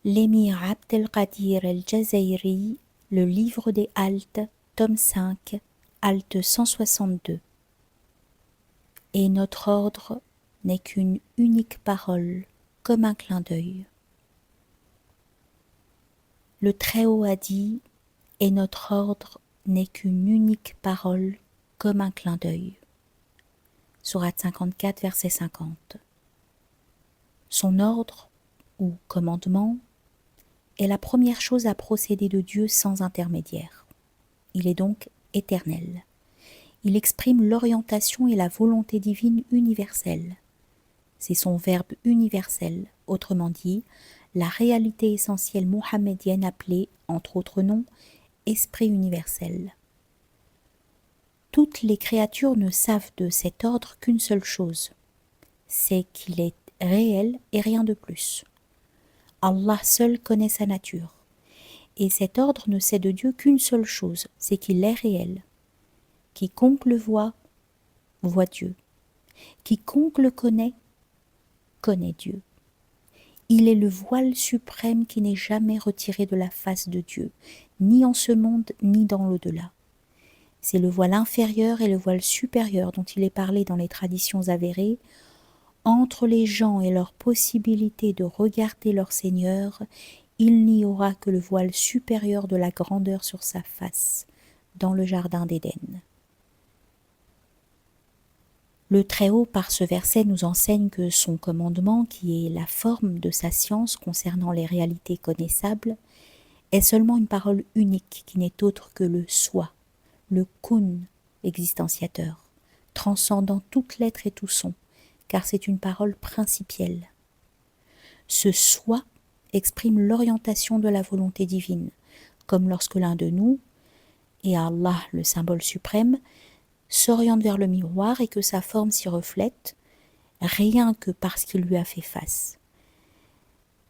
l'émir Abdelkadir el-Jazairi, le livre des haltes, tome 5, halte 162. Et notre ordre n'est qu'une unique parole, comme un clin d'œil. Le Très-Haut a dit, et notre ordre n'est qu'une unique parole, comme un clin d'œil. Sourate 54, verset 50. Son ordre, ou commandement, est la première chose à procéder de Dieu sans intermédiaire. Il est donc éternel. Il exprime l'orientation et la volonté divine universelle. C'est son verbe universel, autrement dit, la réalité essentielle mohammedienne appelée, entre autres noms, esprit universel. Toutes les créatures ne savent de cet ordre qu'une seule chose, c'est qu'il est réel et rien de plus. Allah seul connaît sa nature. Et cet ordre ne sait de Dieu qu'une seule chose, c'est qu'il est réel. Quiconque le voit, voit Dieu. Quiconque le connaît, connaît Dieu. Il est le voile suprême qui n'est jamais retiré de la face de Dieu, ni en ce monde, ni dans l'au-delà. C'est le voile inférieur et le voile supérieur dont il est parlé dans les traditions avérées. Entre les gens et leur possibilité de regarder leur Seigneur, il n'y aura que le voile supérieur de la grandeur sur sa face, dans le jardin d'Éden. Le Très-Haut, par ce verset, nous enseigne que son commandement, qui est la forme de sa science concernant les réalités connaissables, est seulement une parole unique qui n'est autre que le soi, le kun existentiateur, transcendant toute lettre et tout son, car c'est une parole principielle. Ce soi exprime l'orientation de la volonté divine, comme lorsque l'un de nous, et Allah le symbole suprême, s'oriente vers le miroir et que sa forme s'y reflète, rien que parce qu'il lui a fait face.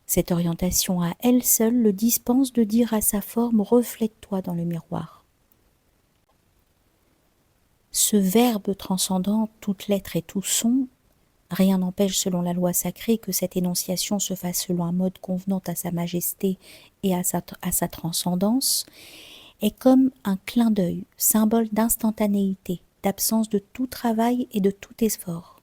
Cette orientation à elle seule le dispense de dire à sa forme « reflète-toi dans le miroir ». Ce verbe transcendant toute lettre et tout son, rien n'empêche selon la loi sacrée que cette énonciation se fasse selon un mode convenant à sa majesté et à sa transcendance, est comme un clin d'œil, symbole d'instantanéité, d'absence de tout travail et de tout effort.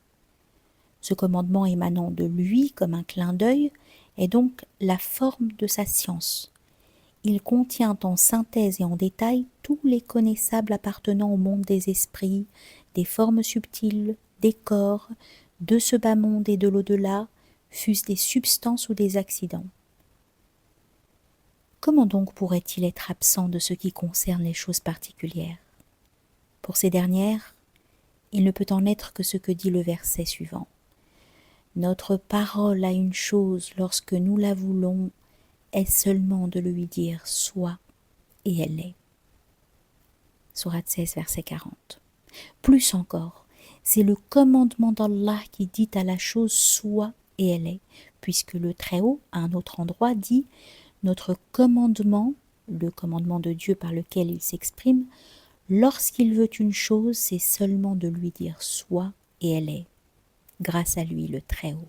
Ce commandement émanant de lui comme un clin d'œil est donc la forme de sa science. Il contient en synthèse et en détail tous les connaissables appartenant au monde des esprits, des formes subtiles, des corps, de ce bas monde et de l'au-delà, fût-ce des substances ou des accidents. Comment donc pourrait-il être absent de ce qui concerne les choses particulières ? Pour ces dernières, il ne peut en être que ce que dit le verset suivant. Notre parole à une chose, lorsque nous la voulons, est seulement de lui dire « sois » et elle est. Sourate 16, verset 40. Plus encore, c'est le commandement d'Allah qui dit à la chose « sois » et elle est, puisque le Très-Haut, à un autre endroit, dit « notre commandement », le commandement de Dieu par lequel il s'exprime, lorsqu'il veut une chose, c'est seulement de lui dire « sois » et elle est, grâce à lui le Très-Haut.